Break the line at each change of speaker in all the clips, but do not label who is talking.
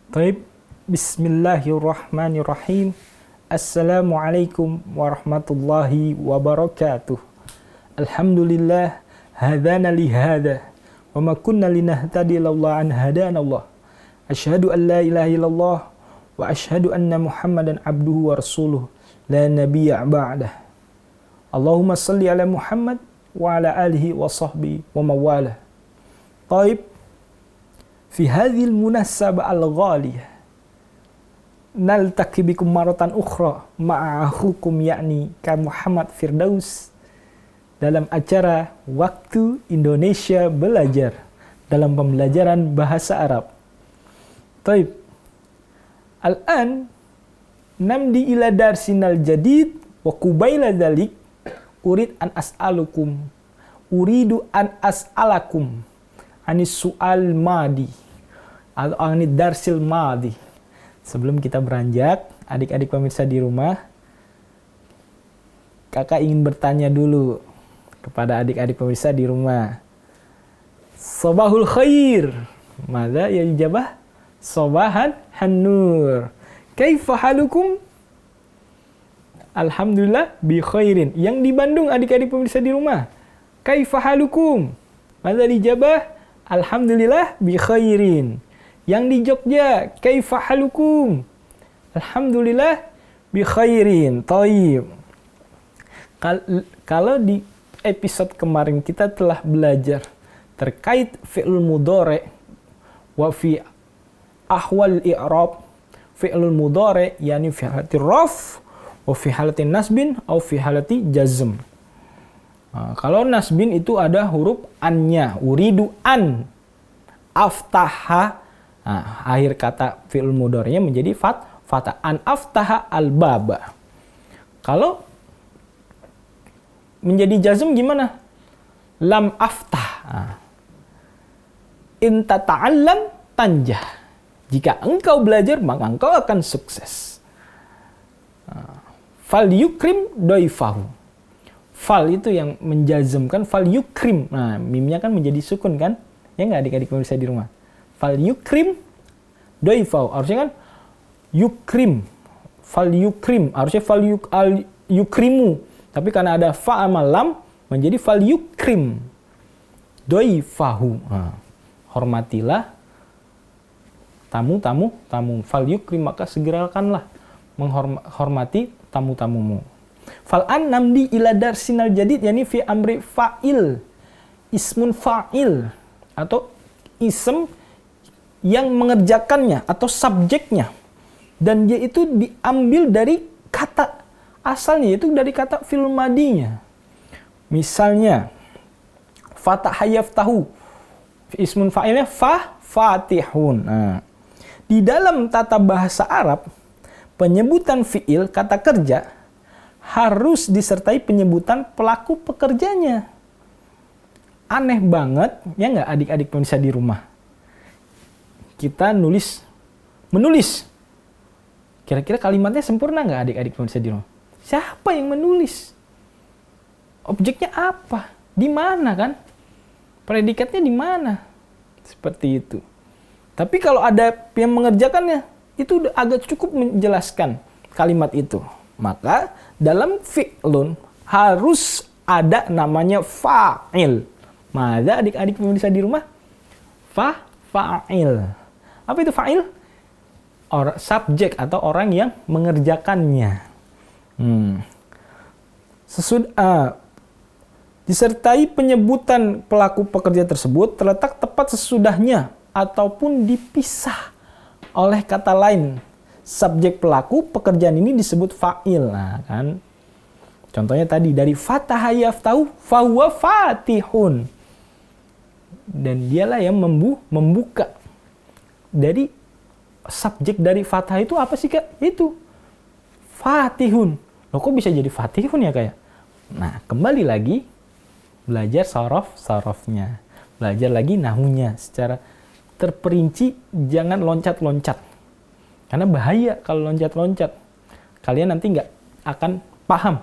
Taib, Bismillahirrahmanirrahim. Assalamualaikum warahmatullahi wabarakatuh. Alhamdulillah, hadana li hada, wa ma kunna linahtadi laula an hadana Allah. Asyhadu an la ilaha illallah wa asyhadu anna Muhammadan abduhu wa rasuluh, la nabiyya ba'dah. Allahumma salli ala Muhammad wa ala alihi wa sahbihi wa mawalah. Taib, fi hadhil munasabah al-ghaliyah naltaqi bikum maratan ukhra ma'a akhukum yakni Ka Muhammad Firdaus dalam acara Waktu Indonesia Belajar dalam pembelajaran bahasa Arab. Taib. Al-an namdi ila darsinal jadid wa qubaila dzalik uridu an as'alakum anis su'al madi atau anid darsil madi. Sebelum kita beranjak, adik-adik pemirsa di rumah, kakak ingin bertanya dulu kepada adik-adik pemirsa di rumah. Sabahul khair. Mada ya ijabah? Sabahan hanur. Kaifa halukum? Alhamdulillah bi khairin. Yang di Bandung adik-adik pemirsa di rumah, kaifa halukum? Mada dijabah? Alhamdulillah bi khairin. Yang di Jogja, kaifa halukum? Alhamdulillah bi khairin. Thayyib. Kalau di episode kemarin kita telah belajar terkait fi'il mudhari wa fi ahwal i'rab fi'il mudhari yakni fi halati raf wa fi halati nasbin atau fi halati jazm. Nah, kalau nasbin itu ada huruf an-nya, uridu an aftaha. Nah, akhir kata fi'il mudhari'nya menjadi fatha an aftaha al-baba. Kalau menjadi jazm gimana? Lam aftah. Nah. In tata'allam tanjah. Jika engkau belajar maka engkau akan sukses. Nah. Fal yukrim doifahu. Fal itu yang menjazmkan fal yukrim. Nah, mimnya kan menjadi sukun kan? Ya nggak adik-adik pemirsa di rumah? Fal yukrim doifahu. Harusnya kan yukrim. Fal yukrim. Harusnya fal yukrimu. Tapi karena ada fa sama lam menjadi fal yukrim doifahu. Nah, hormatilah tamu. Fal yukrim, maka segerakanlah menghormati tamu-tamumu. Fal an namdi ila darsinal jadid yakni fi amri fa'il. Ismun fa'il atau ism yang mengerjakannya atau subjeknya. Dan dia itu diambil dari kata asalnya, yaitu dari kata fi'il madinya. Misalnya fataha yaftahu, ismun fa'ilnya fatihun. Nah, di dalam tata bahasa Arab, penyebutan fi'il kata kerja harus disertai penyebutan pelaku pekerjanya. Aneh banget, ya nggak adik-adik pemirsa di rumah? Kita menulis. Kira-kira kalimatnya sempurna nggak adik-adik pemirsa di rumah? Siapa yang menulis? Objeknya apa? Di mana kan? Predikatnya di mana? Seperti itu. Tapi kalau ada yang mengerjakannya, itu udah agak cukup menjelaskan kalimat itu. Maka dalam fi'lun harus ada namanya fa'il. Mada adik-adik pemirsa di rumah? Fa'il. Apa itu fa'il? Subjek atau orang yang mengerjakannya. Disertai penyebutan pelaku pekerja tersebut terletak tepat sesudahnya ataupun dipisah oleh kata lain. Subjek pelaku pekerjaan ini disebut fa'il. Nah, kan? Contohnya tadi dari fataha yaftahu fahuwa fatihun. Dan dialah yang membuka. Dari subjek dari fathah itu apa sih, Kak? Itu fatihun. Loh, kok bisa jadi fatihun ya, Kak? Nah, kembali lagi belajar sarofnya. Belajar lagi nahunya secara terperinci, jangan loncat-loncat. Karena bahaya kalau loncat-loncat. Kalian nanti nggak akan paham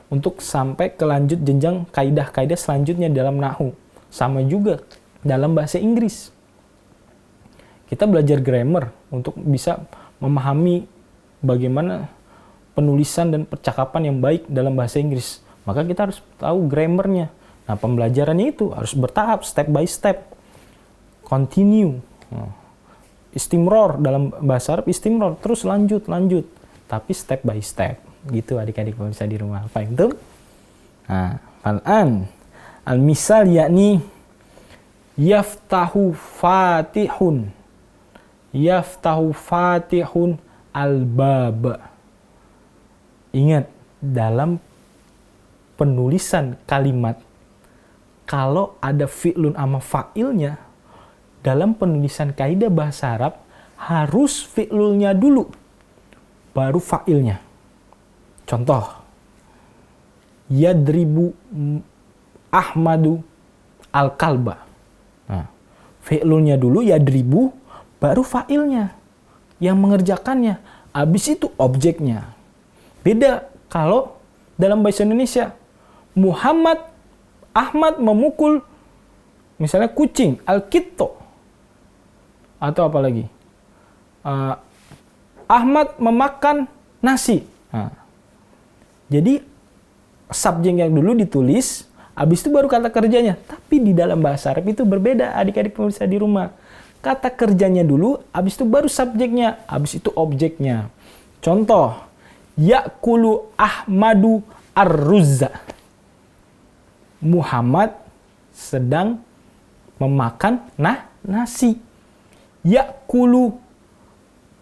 untuk sampai ke lanjut jenjang kaidah-kaidah selanjutnya dalam nahu. Sama juga dalam bahasa Inggris. Kita belajar grammar untuk bisa memahami bagaimana penulisan dan percakapan yang baik dalam bahasa Inggris. Maka kita harus tahu grammarnya. Nah, pembelajarannya itu harus bertahap, step by step. Continue. Istimror, dalam bahasa Arab istimror, terus lanjut. Tapi step by step. Gitu adik-adik bisa di rumah. Paham tuh? Nah, fal'an. Al-misal yakni yaftahu fatihun. Yaftahu fatihun al-bab. Ingat, dalam penulisan kalimat, kalau ada fi'lun sama fa'ilnya, dalam penulisan kaidah bahasa Arab, harus fi'lulnya dulu, baru fa'ilnya. Contoh, yadribu Ahmadu al-kalba. Nah, fi'lulnya dulu, yadribu, baru fa'ilnya yang mengerjakannya. Habis itu objeknya. Beda kalau dalam bahasa Indonesia, Ahmad memukul misalnya kucing, al-kitto. Atau apa lagi? Ahmad memakan nasi. Nah, jadi subjek yang dulu ditulis, habis itu baru kata kerjanya. Tapi di dalam bahasa Arab itu berbeda, adik-adik pemirsa di rumah. Kata kerjanya dulu, habis itu baru subjeknya, habis itu objeknya. Contoh, ya'kulu Ahmadu ar-ruzza. Muhammad sedang memakan nasi. Ya'kulu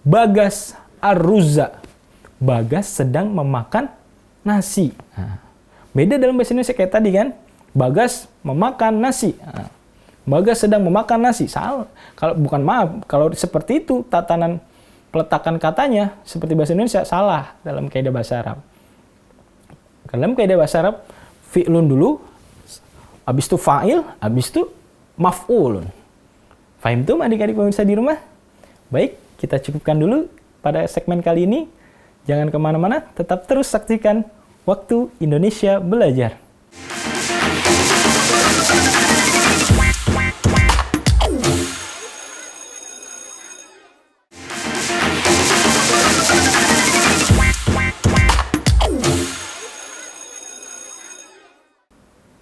Bagas ar-ruzza. Bagas sedang memakan nasi. Nah, beda dalam bahasa Indonesia kayak tadi kan. Bagas memakan nasi. Nah, Bagas sedang memakan nasi. Salah. Kalau seperti itu tatanan peletakan katanya seperti bahasa Indonesia, salah dalam kaidah bahasa Arab. Dalam kaidah bahasa Arab, fi'lun dulu, habis itu fa'il, habis itu maf'ulun. Fahim tuh adik-adik pemirsa di rumah? Baik, kita cukupkan dulu pada segmen kali ini. Jangan kemana-mana, tetap terus saksikan Waktu Indonesia Belajar.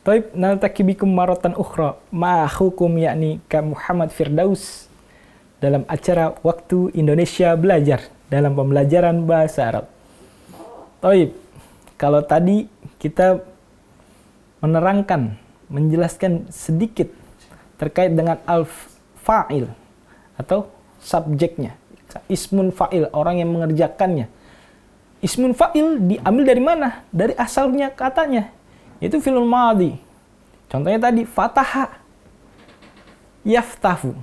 Taib naltaki bikum maratan ukhra ma hukum yakni ka Muhammad Firdaus dalam acara Waktu Indonesia Belajar dalam pembelajaran bahasa Arab. Taib, kalau tadi kita menjelaskan sedikit terkait dengan al-fa'il atau subjeknya, ismun fa'il, orang yang mengerjakannya. Ismun fa'il diambil dari mana? Dari asalnya katanya. Itu fi'il madhi. Contohnya tadi fataha, yaftahu,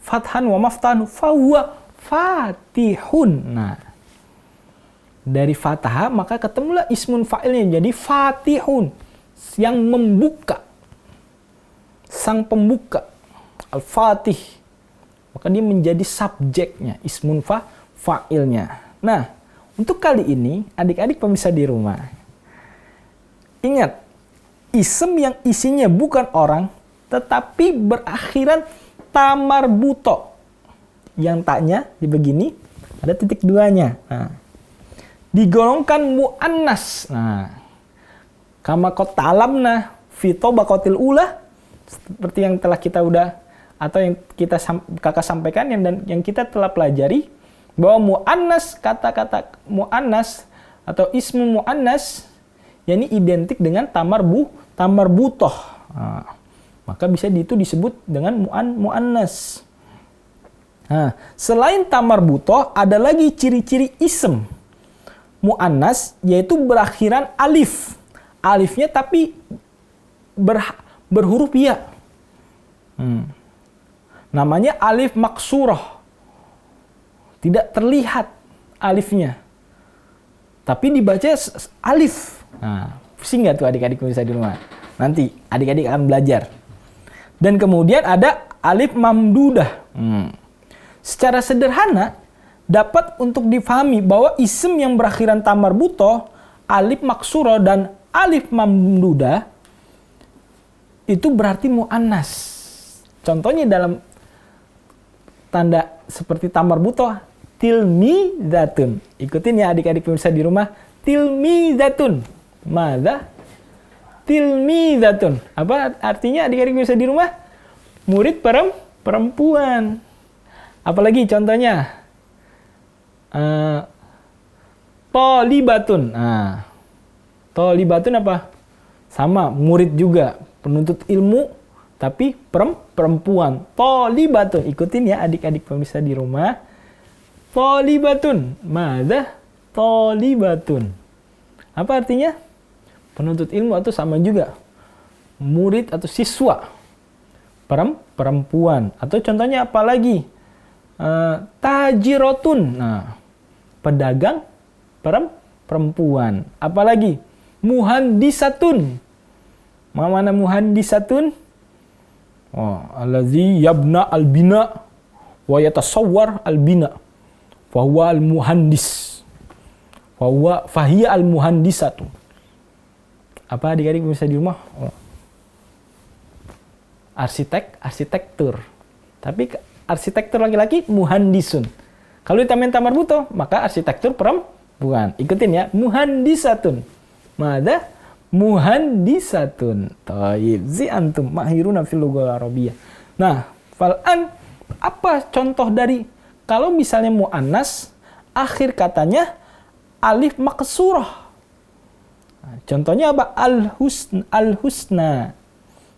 fathan wa maftanu fahuwa fatihun. Nah, dari fataha maka ketemulah ismun fa'ilnya jadi fatihun, yang membuka, sang pembuka, al-fatih. Maka dia menjadi subjeknya, ismun fa'ilnya. Nah, untuk kali ini adik-adik pemirsa di rumah, ingat, isem yang isinya bukan orang, tetapi berakhiran tamarbuto. Yang taknya di begini, ada titik duanya. Nah, digolongkan mu'annas. Nah, kama qad ta'lamna fi tabaqatil ula, seperti yang telah kita atau yang kakak sampaikan yang kita telah pelajari, bahwa mu'annas, kata-kata mu'annas atau ismu mu'annas, yakni identik dengan tamarbutoh. Nah, maka bisa itu disebut dengan mu'annas. Nah, selain tamarbutoh, ada lagi ciri-ciri isem mu'annas, yaitu berakhiran alif. Alifnya tapi berhuruf ya. Namanya alif maksurah. Tidak terlihat alifnya, tapi dibaca alif. Nah, pusing nggak tuh adik-adik bisa di rumah? Nanti adik-adik akan belajar. Dan kemudian ada alif mamdudah. Secara sederhana dapat untuk difahami bahwa isim yang berakhiran tamarbutoh, alif maksuro dan alif mamdudah itu berarti mu'annas. Contohnya dalam tanda seperti tamar butoh, tilmizatun. Ikutin ya adik-adik pemirsa di rumah. Tilmizatun. Mada? Tilmizatun. Apa artinya adik-adik pemirsa di rumah? Murid perempuan. Apalagi contohnya? Thalibatun. Nah, thalibatun apa? Sama, murid juga. Penuntut ilmu, tapi perempuan. Thalibatun. Ikutin ya adik-adik pemirsa di rumah. Thalibatun. Mada? Thalibatun. Apa artinya? Penuntut ilmu atau sama juga. Murid atau siswa. Perempuan. Atau contohnya apa lagi? Tajirotun. Nah, pedagang perempuan. Apalagi? Muhandisatun. Mana muhandisatun? Oh, allazi yabna albina wa yatasawwar albina. Fahuwa almuhandis. Fahiya almuhandisatu. Apa adik-adik bisa di rumah? Oh. Arsitektur. Tapi arsitektur laki-laki muhandisun. Kalau ditamain tamar butoh, maka arsitektur perempuan. Ikutin ya, muhandisatun. Mada? Muhandisatun. Taib. Zi antum mahiruna fil lughah arabiyyah. Nah, fal'an apa contoh dari kalau misalnya muannas akhir katanya alif maksurah. Nah, contohnya apa? Al-husna.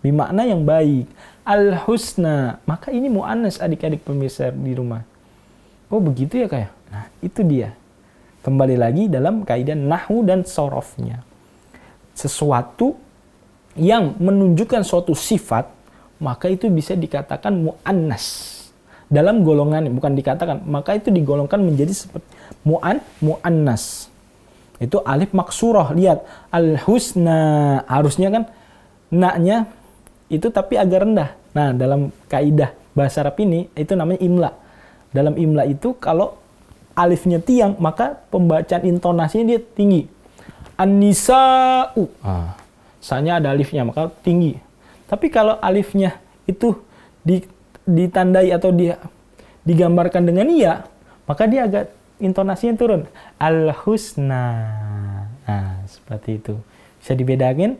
Bermakna yang baik. Al-husna. Maka ini muannas adik-adik pemirsa di rumah. Oh begitu ya kayak. Nah itu dia. Kembali lagi dalam kaidah nahwu dan sorofnya. Sesuatu yang menunjukkan suatu sifat, maka itu bisa dikatakan muannas. Dalam golongan, bukan dikatakan, maka itu digolongkan menjadi seperti muannas. Itu alif maksurah. Lihat, al-husna. Harusnya kan na-nya itu tapi agak rendah. Nah, dalam kaidah bahasa Arab ini itu namanya imla. Dalam imla itu kalau alifnya tiang, maka pembacaan intonasinya dia tinggi. An-nisa'u. Sa-nya ada alifnya, maka tinggi. Tapi kalau alifnya itu ditandai atau digambarkan dengan iya, maka dia agak intonasinya turun. Al-husna. Nah, seperti itu. Bisa dibedakan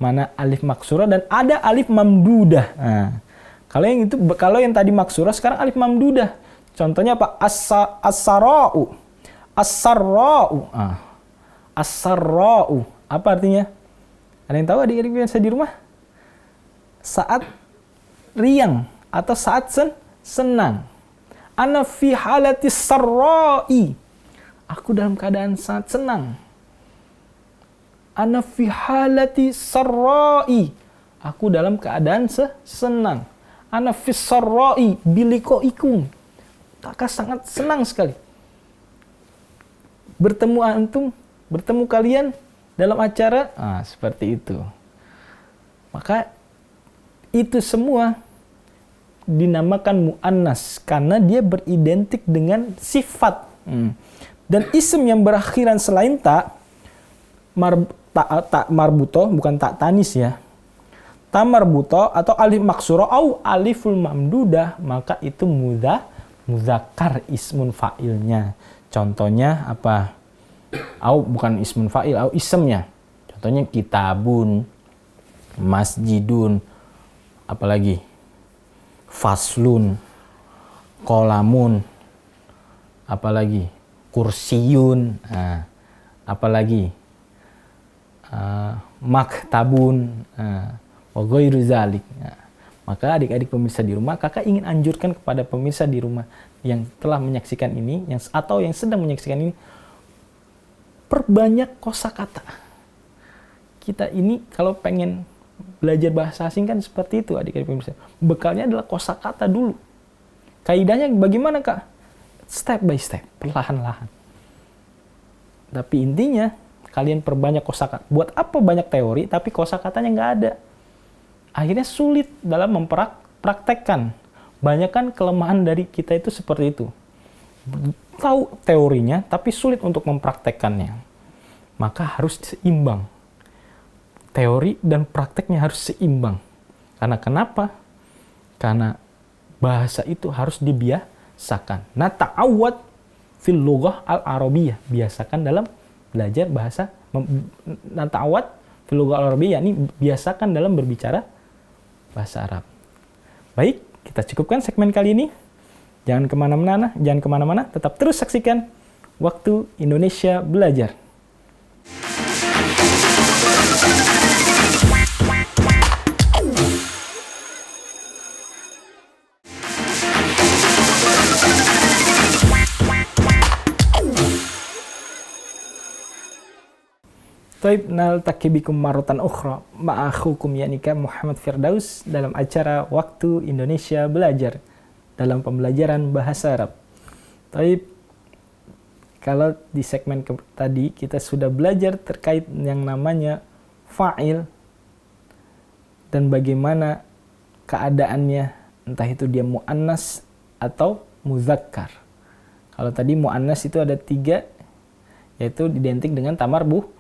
mana alif maksurah dan ada alif mamdudah. Nah, kalau yang tadi maksurah sekarang alif mamdudah. Contohnya apa? As-sarra'u. As-sarra'u. As-sarra'u. Apa artinya? Ada yang tahu adik-adik biasa di rumah? Saat riang atau saat senang. Ana fi halatis sarra'i. Aku dalam keadaan sangat senang. Ana fi halati sarra'i. Aku dalam keadaan senang. Ana fi sarra'i biliqaikum. Kakak sangat senang sekali bertemu kalian dalam acara seperti itu. Maka itu semua dinamakan muannas karena dia beridentik dengan sifat. Dan isim yang berakhiran selain ta marbuto, bukan tak tanis ya. Ta marbuto atau alif maksurah au aliful mamdudah, maka itu muzakkar ismun fa'ilnya. Contohnya apa? Au bukan ismun fa'il, au isemnya. Contohnya kitabun, masjidun, apalagi faslun, kolamun, apalagi kursiyun, apalagi maktabun, wa ghairu zalik. Maka adik-adik pemirsa di rumah, kakak ingin anjurkan kepada pemirsa di rumah yang telah menyaksikan ini, atau yang sedang menyaksikan ini, perbanyak kosakata. Kita ini kalau pengen belajar bahasa asing kan seperti itu adik-adik pemirsa. Bekalnya adalah kosakata dulu. Kaidahnya bagaimana kak? Step by step, perlahan-lahan. Tapi intinya, kalian perbanyak kosakata. Buat apa banyak teori, tapi kosakatanya nggak ada. Akhirnya sulit dalam mempraktekkan. Banyak kan kelemahan dari kita itu seperti itu. Tahu teorinya, tapi sulit untuk mempraktekkannya. Maka harus seimbang. Teori dan prakteknya harus seimbang. Karena kenapa? Karena bahasa itu harus dibiasakan. Nata'awwad fil lughah al-arabiyyah, biasakan dalam belajar bahasa. Nata'awwad fil lughah al-arabiyyah, ini biasakan dalam berbicara bahasa Arab. Baik, kita cukupkan segmen kali ini. Jangan kemana-mana, tetap terus saksikan Waktu Indonesia Belajar. Taib naltaqi bikum marratan ukhra ma'akhukum yanika Muhammad Firdaus dalam acara Waktu Indonesia Belajar dalam pembelajaran bahasa Arab. Taib, kalau di segmen tadi kita sudah belajar terkait yang namanya fa'il dan bagaimana keadaannya, entah itu dia mu'annas atau muzakkar. Kalau tadi mu'annas itu ada 3, yaitu identik dengan tamar buto.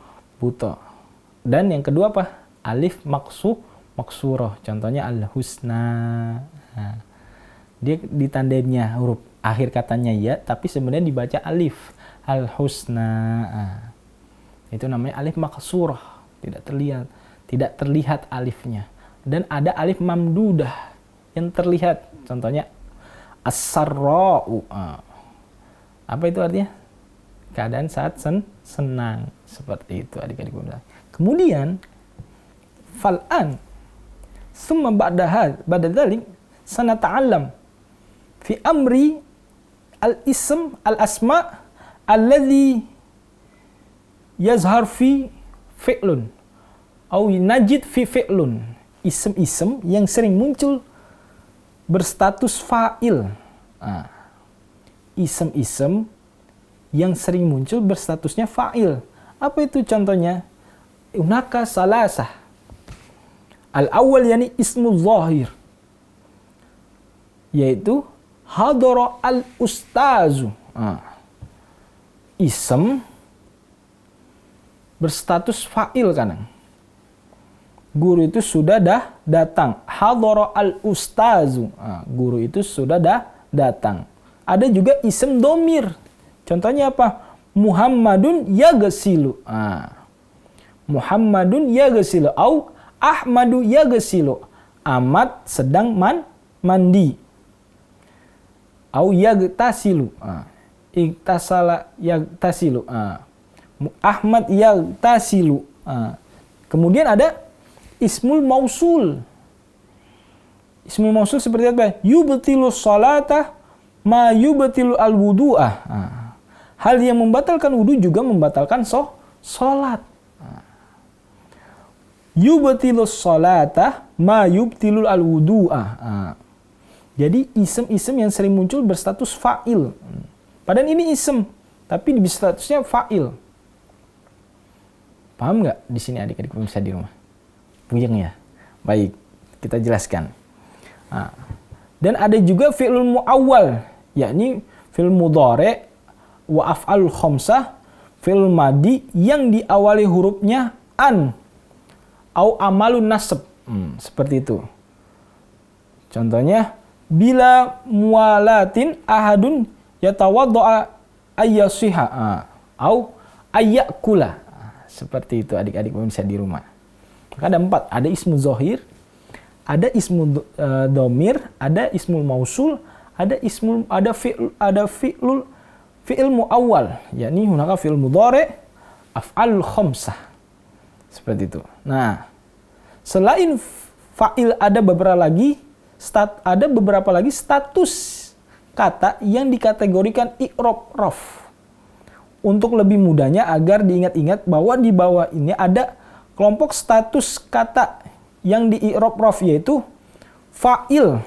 Dan yang kedua apa? Alif maksuroh. Contohnya al-husna. Nah, dia ditandainya huruf akhir katanya ya, tapi sebenarnya dibaca alif. Al-husna. Nah, itu namanya alif maksuroh. Tidak terlihat alifnya. Dan ada alif mamdudah yang terlihat. Contohnya as-sarra'u. Apa itu artinya? Keadaan saat senang. Seperti itu adik-adik bunda. Kemudian fal'an summa ba'da dzalik sanata'allam fi amri al-ism al-asma alladhi yazhar fi fi'lun atau najid fi fi'lun. Ism-ism yang sering muncul berstatus fa'il. Ism-ism yang sering muncul berstatusnya fa'il. Apa itu contohnya? Hunaka salasah. Al-awwal yani ismu zahir, yaitu hadara al-ustazu. Ism berstatus fa'il kadang. Guru itu sudah datang. Hadara al-ustazu. Guru itu sudah datang. Ada juga ism domir. Contohnya apa? Muhammadun yagsilu. Muhammadun yagsilu. Au Ahmadu yagsilu. Ahmad sedang mandi. Au yagtasilu. Iktasala yagtasilu. Ahmad yagtasilu. Kemudian ada ismul mausul. Ismul mausul seperti apa? Yubtilu salata ma yubtilu al-wudu'ah. Hal yang membatalkan wudu juga membatalkan sholat. Yubtilus sholata ma yubtilul al-wudu'ah. Jadi isem-isem yang sering muncul berstatus fa'il. Padahal ini isem, tapi di statusnya fa'il. Paham nggak di sini adik-adik pemirsa di rumah? Puyeng ya? Baik, kita jelaskan. Dan ada juga fi'lul mu'awwal, yakni fi'l mudhari' wa af'al khamsah fi'l madi yang diawali hurufnya an au amalun nasab. Seperti itu. Contohnya bila muwalatin ahadun yatawadda'a ayyasiha au ayyakula. Seperti itu adik-adik pemirsa di rumah. Maka ada 4, ada ismu zahir, ada ismu domir, ada ismul mausul, ada fi'il mu'awwal, yakni hunaka fi'il mudhari' af'al khamsah. Seperti itu. Nah, selain fa'il ada beberapa lagi status kata yang dikategorikan i'rab raf. Untuk lebih mudahnya agar diingat-ingat bahwa di bawah ini ada kelompok status kata yang di i'rab raf, yaitu fa'il.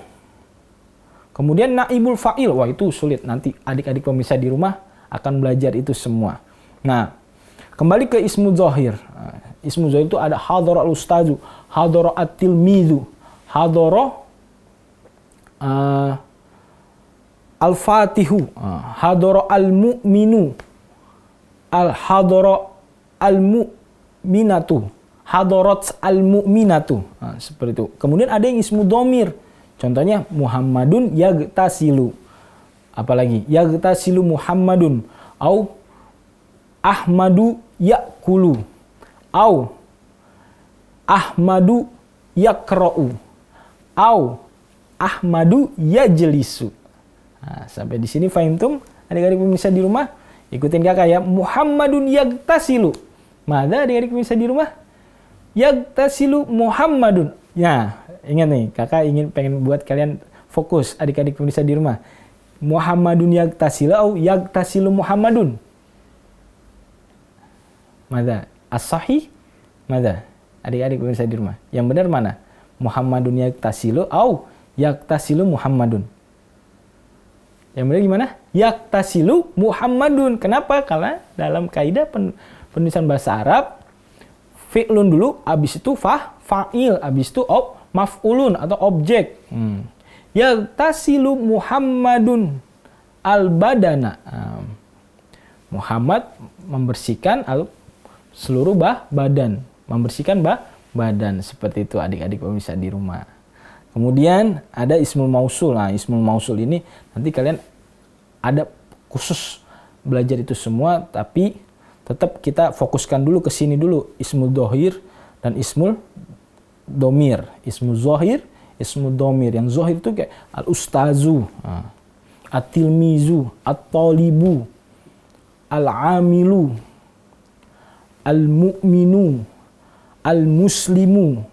Kemudian naibul fa'il. Wah, itu sulit. Nanti adik-adik pemirsa di rumah akan belajar itu semua. Nah, kembali ke ismu zahir. Ismu zahir itu ada hadara al-ustazu, hadara at-tilmizu, hadara al-fatihu, hadara al-mu'minu, hadara al-mu'minatu, hadarat al-mu'minatu. Seperti itu. Kemudian ada yang ismu domir. Contohnya Muhammadun yagtasilu. Apalagi yagtasilu Muhammadun. Au Ahmadu yakulu. Au Ahmadu yakra'u. Au Ahmadu yajlisu. Nah, sampai di sini fahimtum adik-adik pemirsa di rumah? Ikutin kakak ya. Muhammadun yagtasilu. Mada adik-adik pemirsa di rumah? Yagtasilu Muhammadun. Ya, ingat nih, kakak pengen buat kalian fokus adik-adik pemirsa di rumah. Muhammadun yagtasilu atau yagtasilu Muhammadun. Mada? As-sahih? Mada? Adik-adik pemirsa di rumah. Yang benar mana? Muhammadun yagtasilu atau yagtasilu Muhammadun. Yang benar gimana? Yaktasilu Muhammadun. Kenapa? Karena dalam kaidah penulisan bahasa Arab, fi'lun dulu, habis itu fa'il, habis itu maf'ulun atau objek. Yaktasilu Muhammadun al-badana. Muhammad membersihkan seluruh badan. Membersihkan badan. Seperti itu adik-adik pemirsa di rumah. Kemudian ada ismul mausul. Nah, ismul mausul ini nanti kalian ada khusus belajar itu semua, tapi tetap kita fokuskan dulu ke sini dulu. Ismul dhohir dan ismul domir. Ismul zohir, ismul domir. Yang zohir itu kayak al-ustazu, at-tilmizu, at-talibu, al-amilu, al-mu'minu, al-muslimu,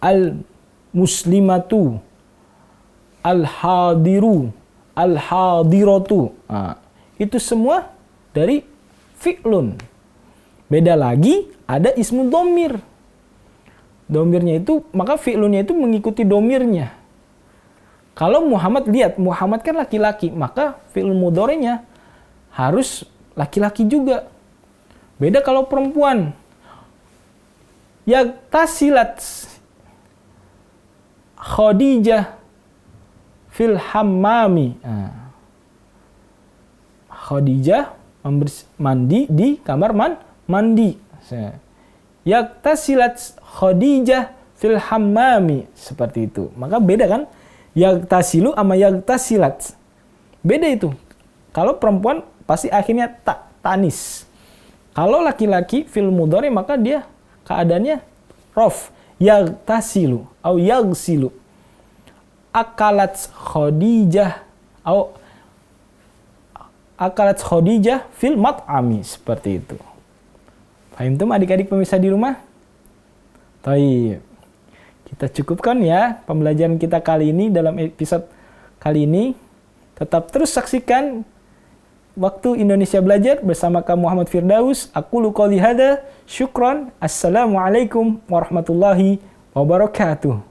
al-muslimatu, al-hadiru, al-hadiratu. Itu semua dari fi'lun. Beda lagi ada ismu domir. Domirnya itu, maka fi'lunnya itu mengikuti domirnya. Kalau Muhammad, lihat, Muhammad kan laki-laki, maka fi'lun mudhari'nya harus laki-laki juga. Beda kalau perempuan. Yaktasilat Khadijah fil hammami. Khadijah mandi di kamar mandi. Yaktasilat Khadijah fil hammami. Seperti itu. Maka beda kan? Yaktasilu sama yaktasilat. Beda itu. Kalau perempuan pasti akhirnya tanis. Kalau laki-laki fil mudhari maka dia keadaannya rof. Yagtasilu atau yagsilu. Akalat Khadijah atau akalat Khadijah fil mat'ami. Seperti itu. Paham tuh adik-adik pemirsa di rumah? Baik. Kita cukupkan ya pembelajaran kita kali ini dalam episode kali ini. Tetap terus saksikan Waktu Indonesia Belajar bersama Kak Muhammad Firdaus. Aku qouli hada, syukron. Assalamualaikum warahmatullahi wabarakatuh.